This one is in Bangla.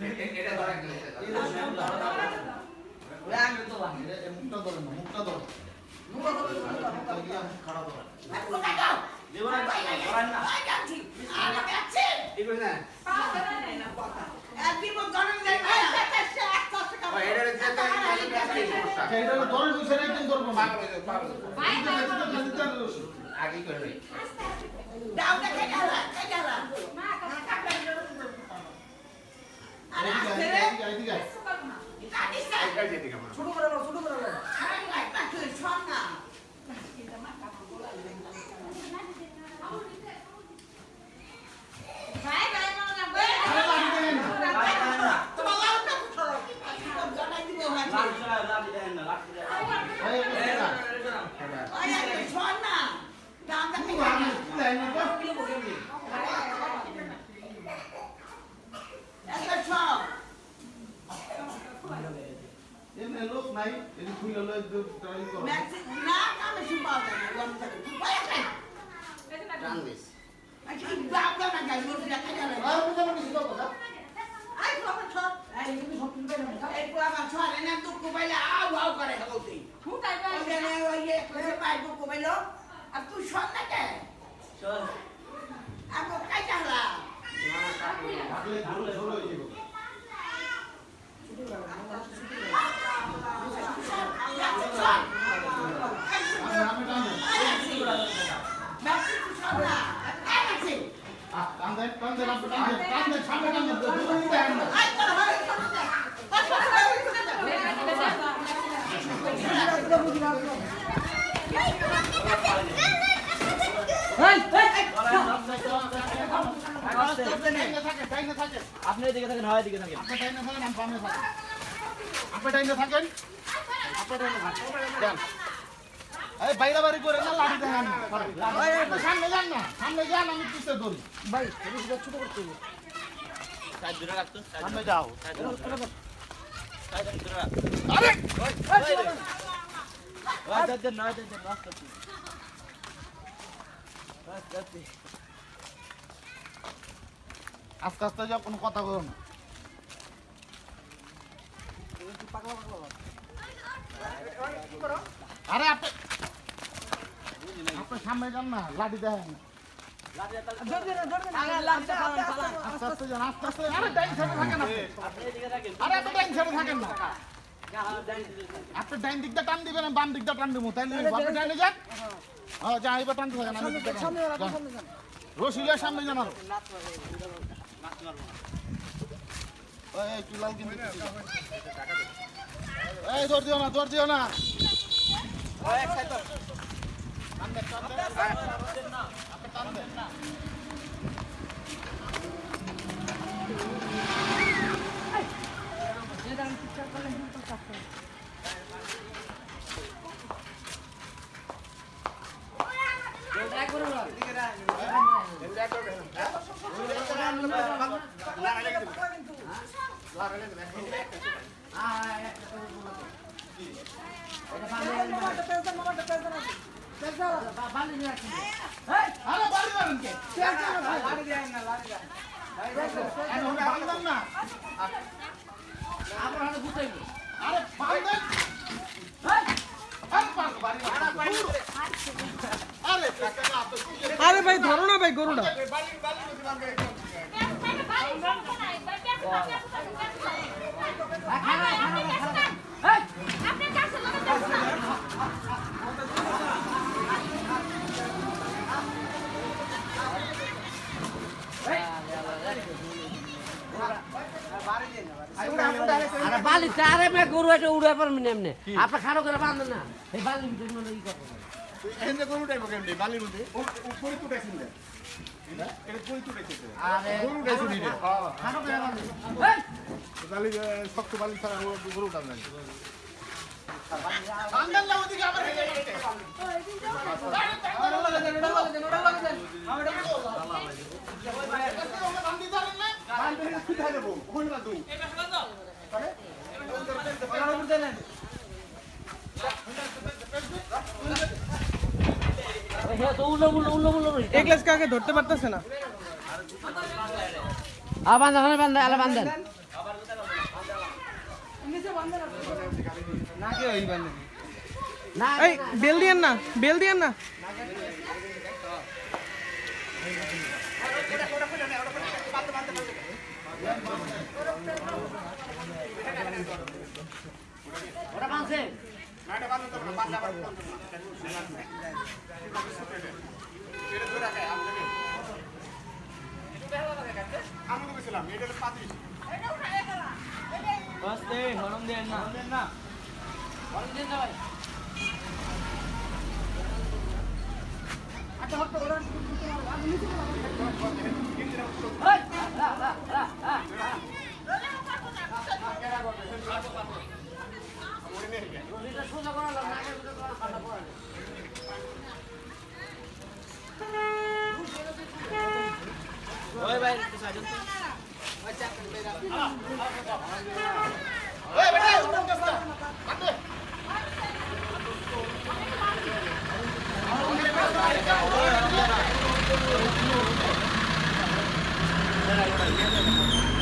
এটা ধরা গেল ওই আঙ্গুল তো বানি রে মুখটা ধরে না মুখটা ধরে মুখটা ধরে খাড়া ধরে কোথায় যাও দেবনা করেন না আমি যাচ্ছি ঠিক আছে না না কথা একদিন মত জানেন না ওই এর যে তো এইটা ধরে দুসরে একদিন ধরব ভাই আগে করে দাও দেখে গেলা মা কাকা আরে এদিকে ছোট করে আরে লাইট না তুই ছন না ভাই ভাই না আরে বাড়ি দেন তোমার লাউটা ছড়ো জানাই দিব ভাই লাউটা দেন না লাউটা দেন আরে ছন না দাম দেখে দেন না কিলো বকে নি এটা ছন এমনে লোক নাই এদি খুইল লই ট্রাই করো না কামে সুপাও না গম থাকে ভাই আছে টান দিস আচ্ছা বাপ না গাই মোর দেখা গেল আর বুঝা না কিছু কথা আই বাবা ছট এই তুমি সব কিনবে না এই পুরা মা ছট এনে তো কোবাইলে আও করে হগলতি ফুটাই পাই এনে ওই করে পাই তো কোবাইলো আর তুই ছট না কে ছট আপো কাই চালা না কাকলে ধরে ধরে যাইবো আপনি এদিকে থাকেন হয় এদিকে থাকেন আপনি টাইমে থাকেন আমি বামে থাকি আপনি টাইমে থাকেন আপনি টাইমে থাকেন এই বাইরে বাড়ি করে না লাঠি দেখান ভাই একটু সামনে যান না সামনে যান আমি পিছে ধরি ভাই এটা ছোট করতে হবে সাইড ধরে রাখতো সামনে যাও সাইড ধরে রাখ আরে ওই দাদা না দাদা রাস্তা কি রাস্তা কি আস্তে আস্তে যাও কোনো কথা বলো না আরে আপনি সামনে যান না লাঠি দেখেন আস্তে আস্তে যান আস্তে আস্তে আরে ডাইন সাইডে থাকেন আরে আপনি ডাইন সাইডে থাকেন না আপনি ডাইন দিকটা টান দিবেন বাম দিকটা টান দিব তাইলে আপনি ডাইনে যান হ্যাঁ যা এবার টানতে থাকেন রশিলের সামনে যান আরো এই চুলাল কিন্তু এই দৌড় দিও না এক সাইড আরে ভাই ধরো না ভাই গরুটা বালিটা আরে মে গরু এটা উড়ে পারবেন এমনি আপনি খানো করে বাঁধেন না এই বালির ভিতরে মানে ই করতে এনে গরুটাই কেমনে বালির মধ্যে উপরে তুটাইছেন না এটা কই তুটাইছে আরে গরুটাই শুনি রে খানো করে বাঁধেন এই বালি শক্ত বালি ছাড়া গরুটা না আন্দাল না ওদিকে আবার হেলে গেছে একলাস কাকে ধরতে পারতেছে না বান্ধেন বান্ধেন নাকে ওই বান্ধবী না এই বেল দিয়েন না বেল দিয়েন না ওরা বাঁধছে আস্তে হরম দেন না হরণ দিন না ভাই এই, রা, রা, রা, রা, রা। রশিটা সোজা করা লাগবে, নাকের ভিতরে করা ফাটা পড়ে না। ওই ভাই একটু সাজুন তো Đây,